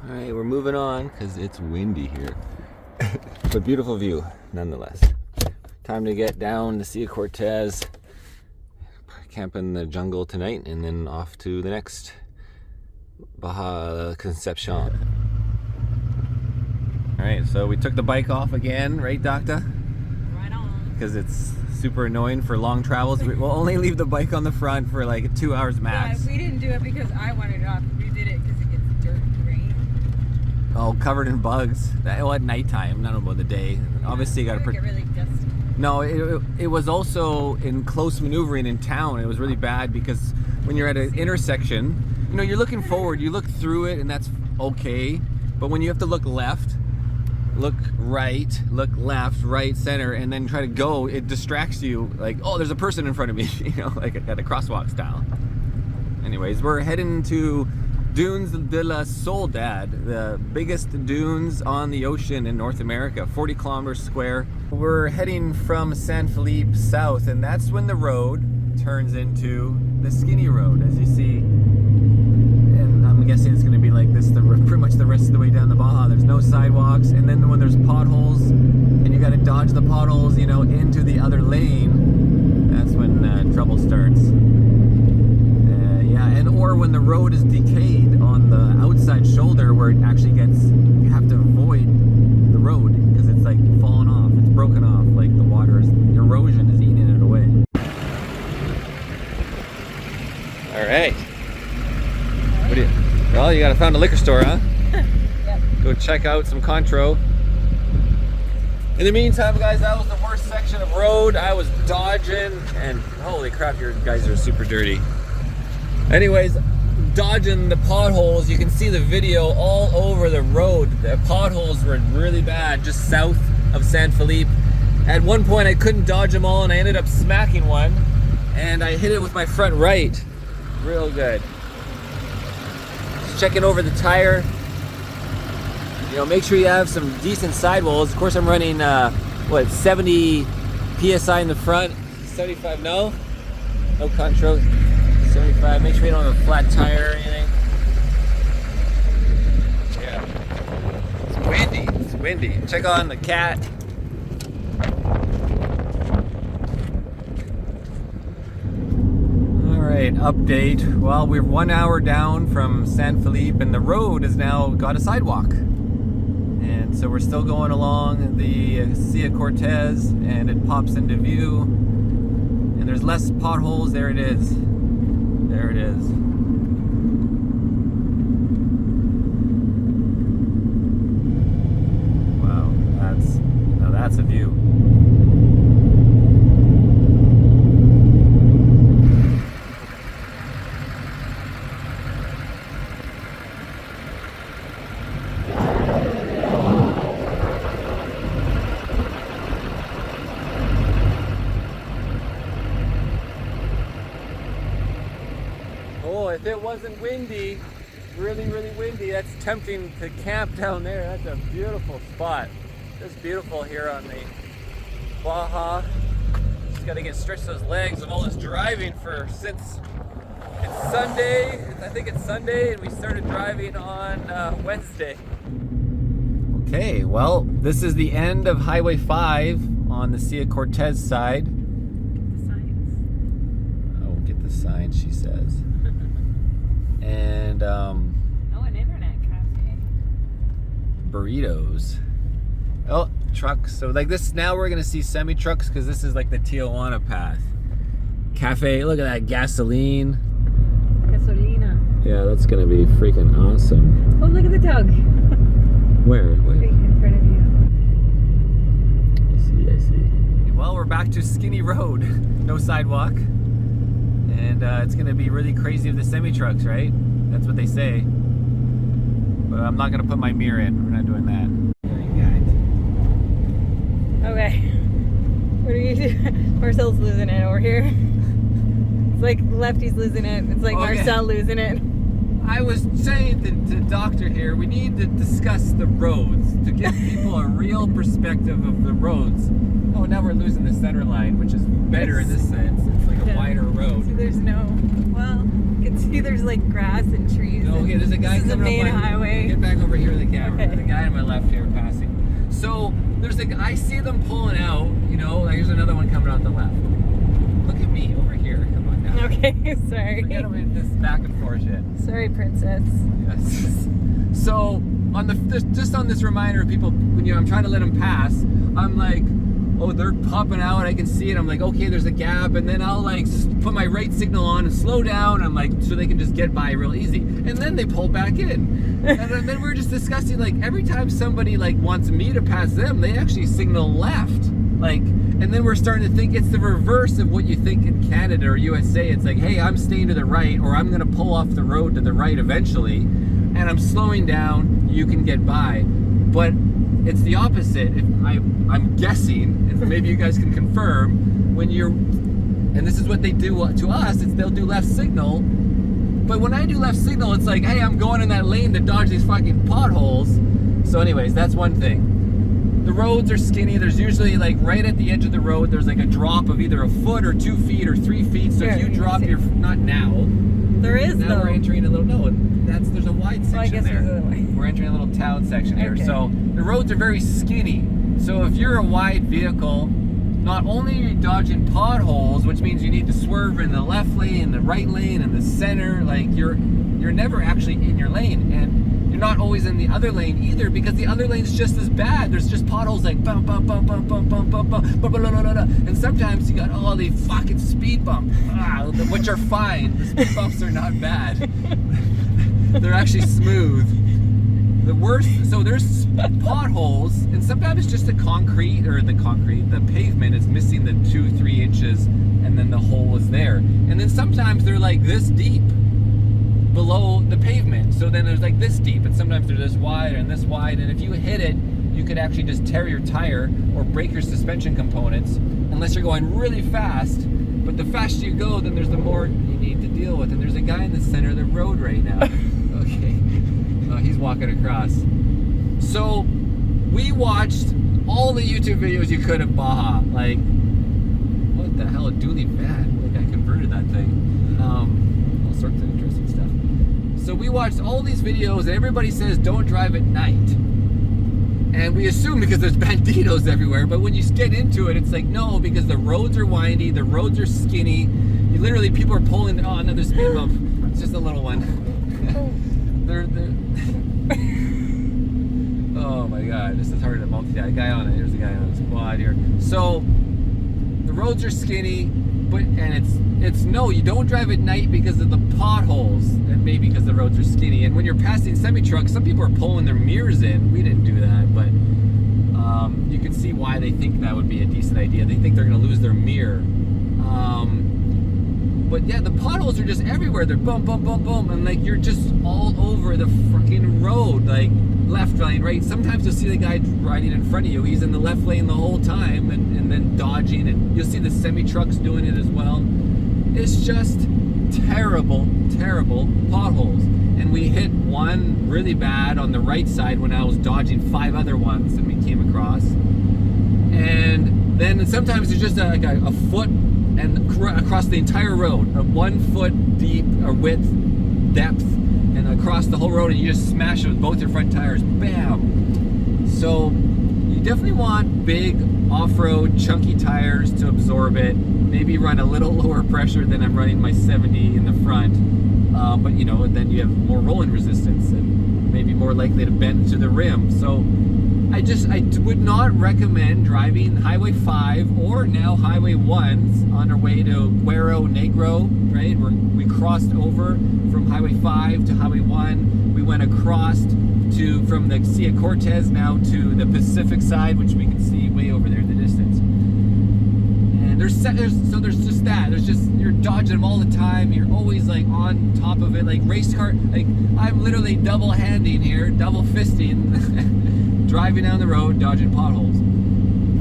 All right, we're moving on because it's windy here. But beautiful view nonetheless. Time to get down to Sea Cortez, camp in the jungle tonight, and then off to the next Baja Concepcion. All right, so we took the bike off again, right, Doctor? Right on. Because it's super annoying for long travels. We'll only leave the bike on the front for like 2 hours max. Yeah, we didn't do it because I wanted it off. We did it because it gets dirt and rain. Oh, covered in bugs. Well, at nighttime, not about the day. Obviously, you got to. Get really dusty. No, it was also in close maneuvering in town. It was really bad because when you're at an intersection, you know, you're looking forward, you look through it, and that's okay. But when you have to look left, look right, look left, right, center, and then try to go, it distracts you. Like, oh, there's a person in front of me, you know, like at a crosswalk style. Anyways, we're heading to Dunes de la Soledad, the biggest dunes on the ocean in North America, 40 kilometers square. We're heading from San Felipe south, and that's when the road turns into the skinny road, as you see. And I'm guessing it's going to be like this pretty much the rest of the way down the Baja. There's no sidewalks, and then when there's potholes, and you got to dodge the potholes, you know, into the other lane, that's when trouble starts. Yeah, and or when the road is decayed on the outside shoulder where it actually gets, you have to avoid the road because it's like falling off, it's broken off, like the water's erosion is eating it away. All right. What do you? Well, you gotta find a liquor store, huh? Yep. Go check out some Contro. In the meantime, guys, that was the worst section of road. I was dodging, and holy crap, your guys are super dirty. Anyways, dodging the potholes. You can see the video all over the road. The potholes were really bad just south of San Felipe. At one point I couldn't dodge them all and I ended up smacking one and I hit it with my front right. Real good. Just checking over the tire. You know, make sure you have some decent sidewalls. Of course I'm running 70 PSI in the front, 75 no Contro. 75, make sure you don't have a flat tire or anything. Yeah. It's windy, it's windy. Check on the cat. Alright, update. Well, we're 1 hour down from San Felipe and the road has now got a sidewalk. And so we're still going along the Sea Cortez and it pops into view. And there's less potholes, there it is. There it is. Wow, now that's a view. If it wasn't windy, really windy, that's tempting to camp down there. That's a beautiful spot. Just beautiful here on the Baja. Just got to get stretch those legs of all this driving since it's Sunday. I think it's Sunday, and we started driving on Wednesday. Okay, well, this is the end of Highway 5 on the Sea Cortez side. Get the signs. Oh, get the signs, she says. And an internet cafe. Burritos. Oh, trucks. So like this, now we're gonna see semi trucks because this is like the Tijuana path. Cafe. Look at that gasoline. Gasolina. Yeah, that's gonna be freaking awesome. Oh, look at the dog. Where? Right in front of you. I see. Well, we're back to Skinny Road. No sidewalk. And it's gonna be really crazy with the semi trucks, right? That's what they say. But I'm not gonna put my mirror in. We're not doing that. Okay. What are you doing? Marcel's losing it over here. It's like Lefty's losing it. It's like Okay. Marcel losing it. I was saying to the doctor here, we need to discuss the roads to give people a real perspective of the roads. Oh, now we're losing the center line, which is better in this sense. It's like a wider road. See, there's no, well, you can see there's like grass and trees. Oh, okay, there's a guy this is the coming main up. highway. Get back over here with the camera. Okay. The guy on my left here passing. So there's I see them pulling out. You know, like there's another one coming out the left. Look at me over here. Come on now. Okay, sorry. Forget about this back and forth shit. Sorry, princess. Yes. So on just on this reminder of people, when I'm trying to let them pass, I'm like, oh, they're popping out. I can see it. I'm like, okay, there's a gap, and then I'll like put my right signal on and slow down. I'm like, so they can just get by real easy, and then they pull back in. And then we're just discussing like every time somebody like wants me to pass them, they actually signal left. Like, and then we're starting to think it's the reverse of what you think in Canada or USA. It's like, hey, I'm staying to the right, or I'm gonna pull off the road to the right eventually, and I'm slowing down. You can get by, but it's the opposite. If I'm guessing, and maybe you guys can confirm, when you're, and this is what they do to us, it's they'll do left signal. But when I do left signal, it's like, hey, I'm going in that lane to dodge these fucking potholes. So anyways, that's one thing. The roads are skinny. There's usually like right at the edge of the road, there's like a drop of either a foot or 2 feet or 3 feet. So if you drop your, not now. There is now though. We're entering a little, no, there's a wide section I guess there. there's a way. We're entering a little town section here. Okay. So the roads are very skinny. So if you're a wide vehicle, not only are you dodging potholes, which means you need to swerve in the left lane, the right lane, and the center, like you're never actually in your lane, and you're not always in the other lane either, because the other lane's just as bad. There's just potholes like bump, bump, bump, bump, bump, bump, bump, bump, bump, blah, blah, blah, blah. And sometimes you got all the fucking speed bumps, which are fine. The speed bumps are not bad. They're actually smooth. The worst, so there's potholes, and sometimes it's just the pavement is missing the 2-3 inches, and then the hole is there. And then sometimes they're like this deep below the pavement. So then there's like this deep, and sometimes they're this wide and this wide. And if you hit it, you could actually just tear your tire or break your suspension components, unless you're going really fast. But the faster you go, then there's the more you need to deal with. And there's a guy in the center of the road right now. Okay. Oh, he's walking across. So we watched all the YouTube videos you could of Baja. Like, what the hell, a dually van? Like, I converted that thing. All sorts of interesting stuff. So we watched all these videos, and everybody says don't drive at night. And we assume because there's banditos everywhere, but when you get into it, it's like, no, because the roads are windy, the roads are skinny. You literally, people are pulling, oh, another speed bump. It's just a little one. they're oh my God, this is hard to multi. A guy on it. There's a guy on the quad here. So the roads are skinny, and it's no, you don't drive at night because of the potholes, and maybe because the roads are skinny. And when you're passing semi-trucks, some people are pulling their mirrors in. We didn't do that, but you can see why they think that would be a decent idea. They think they're going to lose their mirror. But yeah, the potholes are just everywhere. They're boom, boom, boom, boom, and like you're just all over the freaking road, like left lane, right? Sometimes you'll see the guy riding in front of you. He's in the left lane the whole time, and then dodging, and you'll see the semi-trucks doing it as well. It's just terrible, terrible potholes. And we hit one really bad on the right side when I was dodging 5 other ones that we came across. And then sometimes it's just like a foot and across the entire road, a 1 foot deep or width depth, and across the whole road, and you just smash it with both your front tires. Bam! So you definitely want big off-road chunky tires to absorb it. Maybe run a little lower pressure than I'm running my 70 in the front, but you know, then you have more rolling resistance and maybe more likely to bend to the rim. So I would not recommend driving Highway 5 or now Highway 1s on our way to Guero Negro, right? We crossed over from Highway 5 to Highway 1. We went across from the Sea of Cortez now to the Pacific side, which we can see way over there in the distance. And there's just that. There's just, you're dodging them all the time. You're always like on top of it, like race car. Like I'm literally double handing here, double fisting, driving down the road, dodging potholes.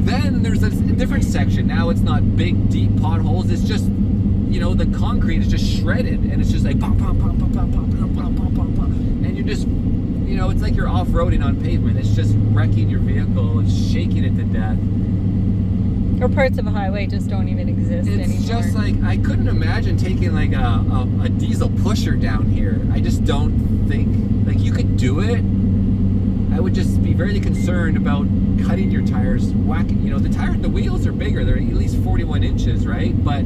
Then there's a different section. Now it's not big, deep potholes. It's just, you know, the concrete is just shredded, and it's just like bum, bum, bum, bum, bum, bum, bum, bum, bum, bum, bum. And you're just, you know, it's like you're off-roading on pavement. It's just wrecking your vehicle. It's shaking it to death. Or parts of a highway just don't even exist anymore. It's just like, I couldn't imagine taking like a diesel pusher down here. I just don't think, like, you could do it. I would just be very concerned about cutting your tires, whacking, you know, the wheels are bigger. They're at least 41 inches, right? But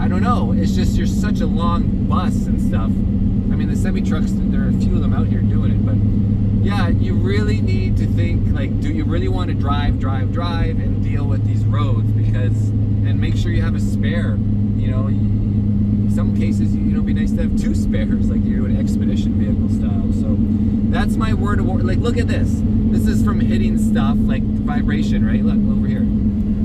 I don't know. It's just, you're such a long bus and stuff. I mean, the semi-trucks, there are a few of them out here doing it, but yeah, you really need to think, like, do you really want to drive and deal with these roads? Because, and make sure you have a spare, you know. In some cases, you know, it'd be nice to have 2 spares, like you do an expedition vehicle style. So that's my word of warning. Like, look at this. This is from hitting stuff, like vibration, right? Look, over here.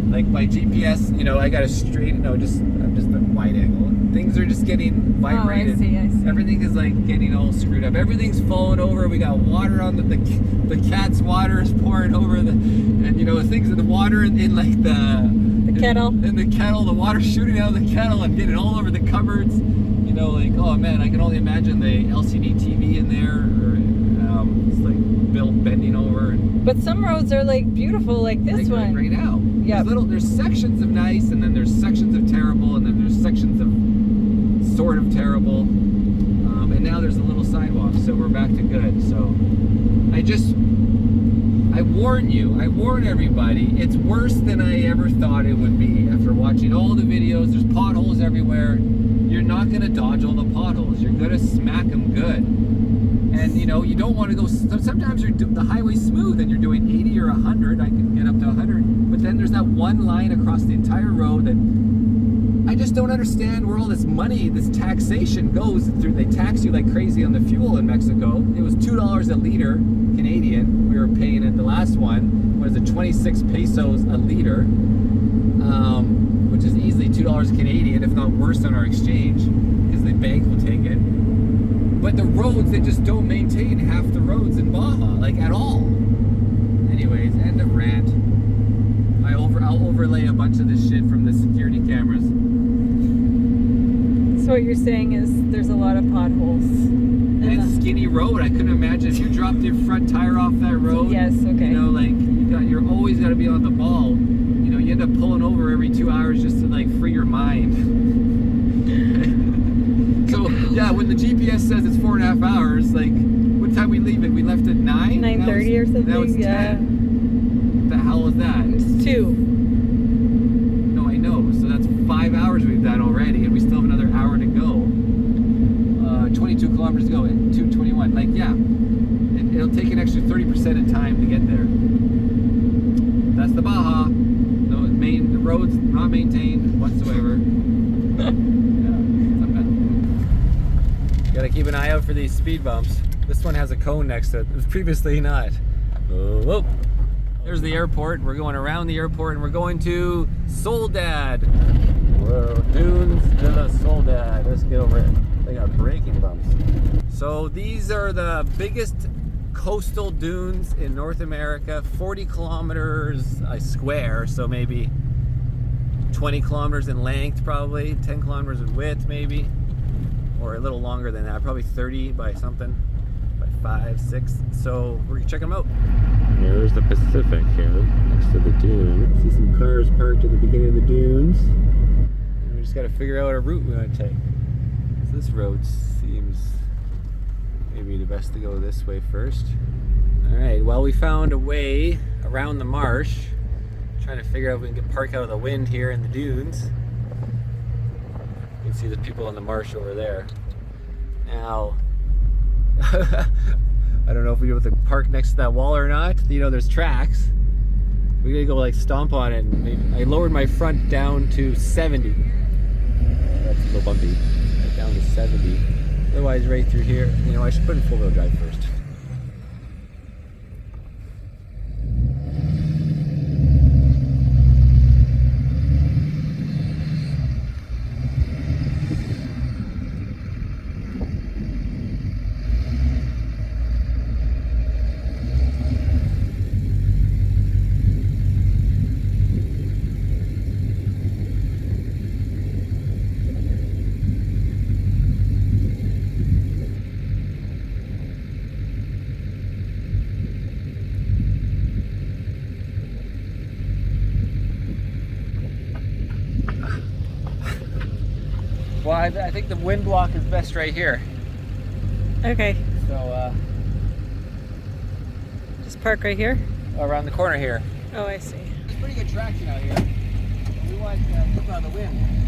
Like my GPS, you know, I got a straight, no, I'm just a wide angle. Things are just getting vibrated. Oh, I see. Everything is like getting all screwed up. Everything's falling over. We got water on the cat's water is pouring over and you know, things in the water in like the kettle. In the kettle, the water shooting out of the kettle and getting all over the cupboards. You know, like, oh man, I can only imagine the LCD TV in there, or it's like built bending over. But some roads are like beautiful, like this one. Right now. Yeah. There's sections of nice, and then there's sections of terrible, and then there's sections of sort of terrible. And now there's a little sidewalk, so we're back to good. So I warn you, I warn everybody, it's worse than I ever thought it would be. After watching all the videos, there's potholes everywhere. You're not gonna dodge all the potholes. You're gonna smack them good. And you know, you don't want to go, sometimes the highway's smooth and you're doing 80 or 100, I can get up to 100, but then there's that one line across the entire road that I just don't understand where all this money, this taxation goes through. They tax you like crazy on the fuel in Mexico. It was $2 a liter Canadian. We were paying at the last one. What is it, 26 pesos a liter, which is easily $2 Canadian, if not worse on our exchange, because the bank will take it. But the roads, they just don't maintain half the roads in Baja, like at all. Anyways, end of rant. I'll overlay a bunch of this shit from the security cameras. So what you're saying is there's a lot of potholes. And skinny road. I couldn't imagine if you dropped your front tire off that road. Yes, okay. You know, like you're always got to be on the ball. You know, you end up pulling over every 2 hours just to like free your mind. So yeah, when the GPS says it's 4.5 hours, like what time we leave it? We left at 9. 9:30 or something. Now it's 10. Yeah. What the hell is that? It's 2. No, I know. So that's 5 hours we've done already, and we still have another hour to go. 22 kilometers to go at 2:21. Like, yeah, it'll take an extra 30% of time to get there. That's the Baja. No, the road's not maintained whatsoever. Gotta keep an eye out for these speed bumps. This one has a cone next to it. It was previously not. Oh, whoa. There's the airport. We're going around the airport and we're going to Soledad. Whoa, Dunes de la Soledad. Let's get over it. They got braking bumps. So these are the biggest coastal dunes in North America. 40 kilometers square, so maybe 20 kilometers in length, probably 10 kilometers in width, maybe, or a little longer than that, probably 30 by something, by 5, 6. So we're gonna check them out. Here's the Pacific here, next to the dunes. See some cars parked at the beginning of the dunes. And we just got to figure out a route we want to take. So this road seems maybe the best to go this way first. All right. Well, we found a way around the marsh. Trying to figure out if we can get park out of the wind here in the dunes. You can see the people in the marsh over there. Now, I don't know if we'll be able to park next to that wall or not. You know, there's tracks. We gotta go like stomp on it. And maybe, I lowered my front down to 70. That's a little bumpy. Right down to 70. Otherwise, right through here. You know, I should put in four-wheel drive first. Well, I think the wind block is best right here. Okay. So, Just park right here? around the corner here. Oh, I see. It's pretty good traction out here. We want to keep on the wind.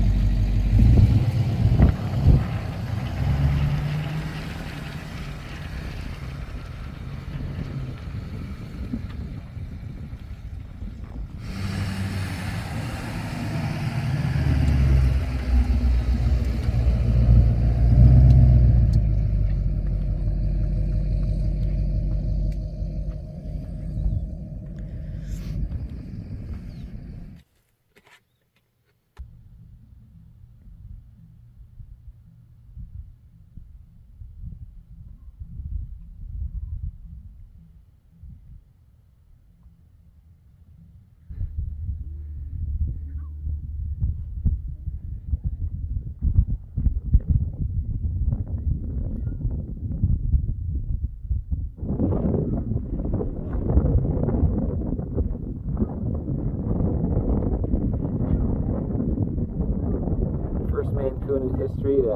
First Maincoon in history to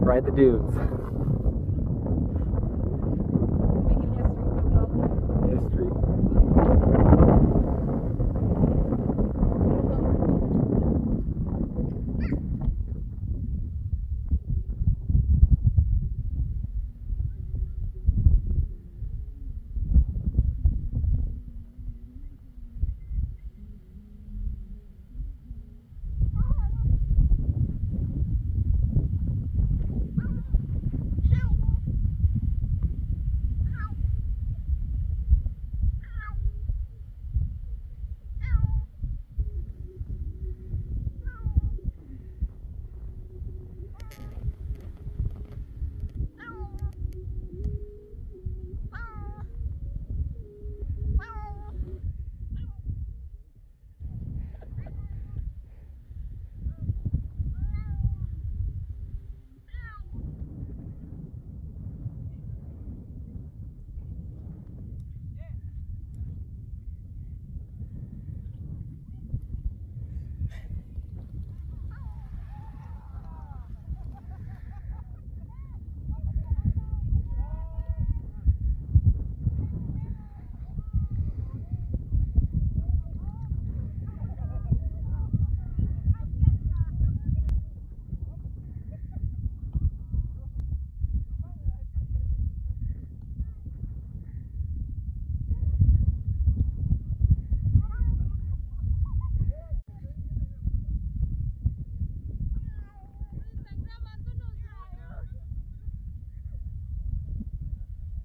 ride the dunes. History.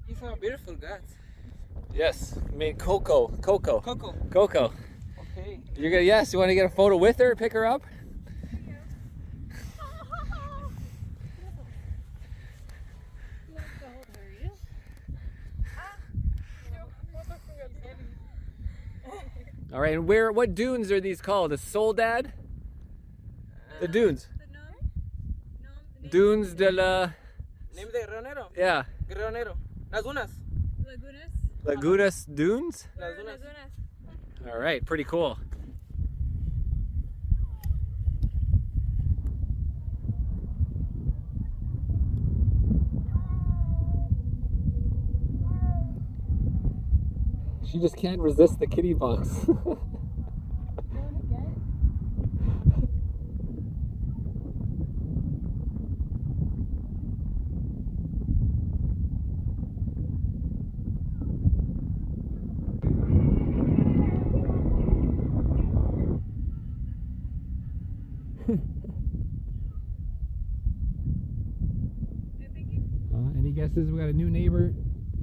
You found beautiful guts. Yes, made Coco. Coco. Coco. Okay. You're gonna, yes, you want to get a photo with her, pick her up? All right, and what dunes are these called? The Soledad? The dunes. Dunes de la... Name de Rio Negro. Yeah. Rio Negro. Las Dunas. Lagunas Dunes? Las Dunas. All right, pretty cool. She just can't resist the kitty box. Any guesses? We got a new neighbor,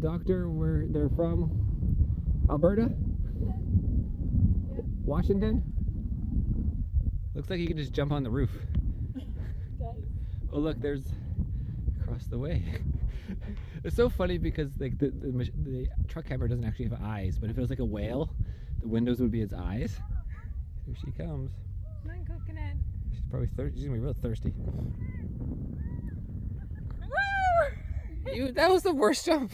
doctor, where they're from? Alberta? Washington? Looks like you can just jump on the roof. Oh look, there's across the way. It's so funny because like the truck camera doesn't actually have eyes, but if it was like a whale, the windows would be its eyes. Here she comes. Come on, coconut. She's probably thirsty. She's gonna be real thirsty. That was the worst jump.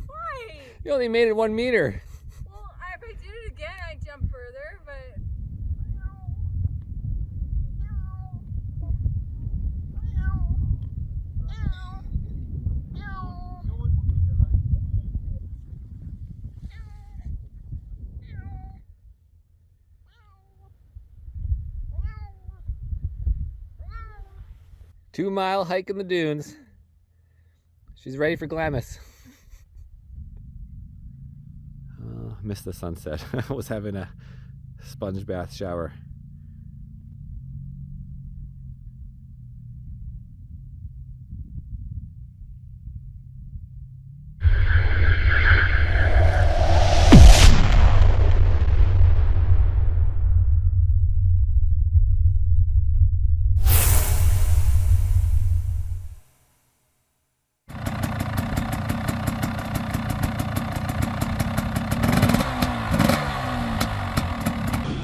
Why? You only made it 1 meter. Well, if I did it again, I'd jump further, but... 2-mile hike in the dunes. She's ready for Glamis. Oh, missed the sunset. I was having a sponge bath shower.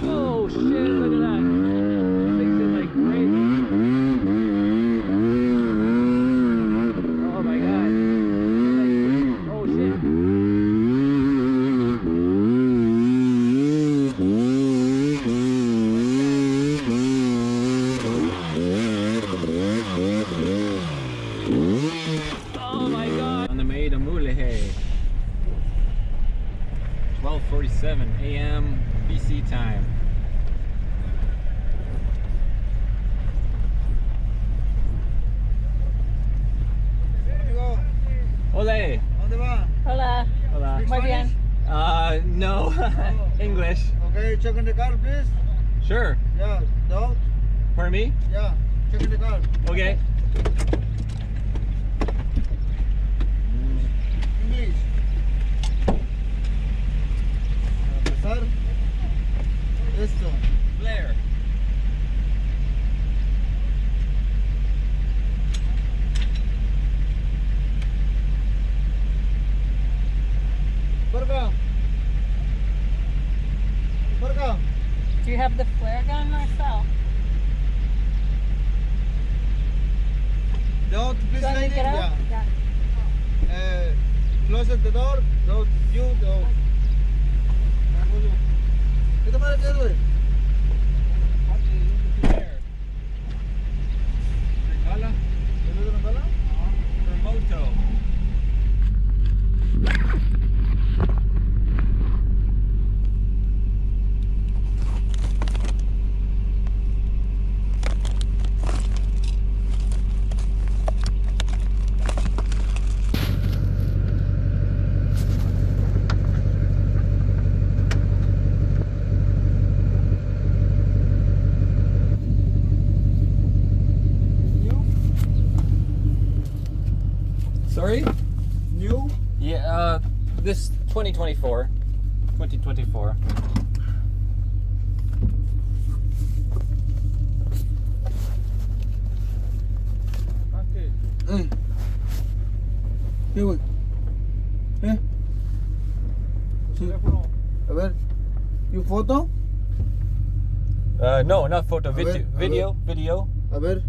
Oh shit, look at that. This thing's in like crazy. Oh my god. Oh shit. Oh my god. On the Maid of Mulehe. 12:47 a.m. BC time. Ole. ¿Dónde va? Hola. Hola. Muy bien. No. English. Okay, check in the car, please. Sure. Yeah, don't. For me? Yeah, check in the car. Okay. English. Pasar. Esto. Blair. Por acá. Por acá. Do you have the flare gun, Marcel? Don't, please, Do you want me to lady. get out? Yeah. Yeah. Close the door. Don't, you, don't. ¿Qué te parece, güey? Regala. ¿Tienes una sala? Remoto. New? Sorry? New? Yeah, this 2024. 2024. Okay. ¿Qué, güey? Sí. A ver. ¿Y foto? No, not photo. A ver, a Video. A ver.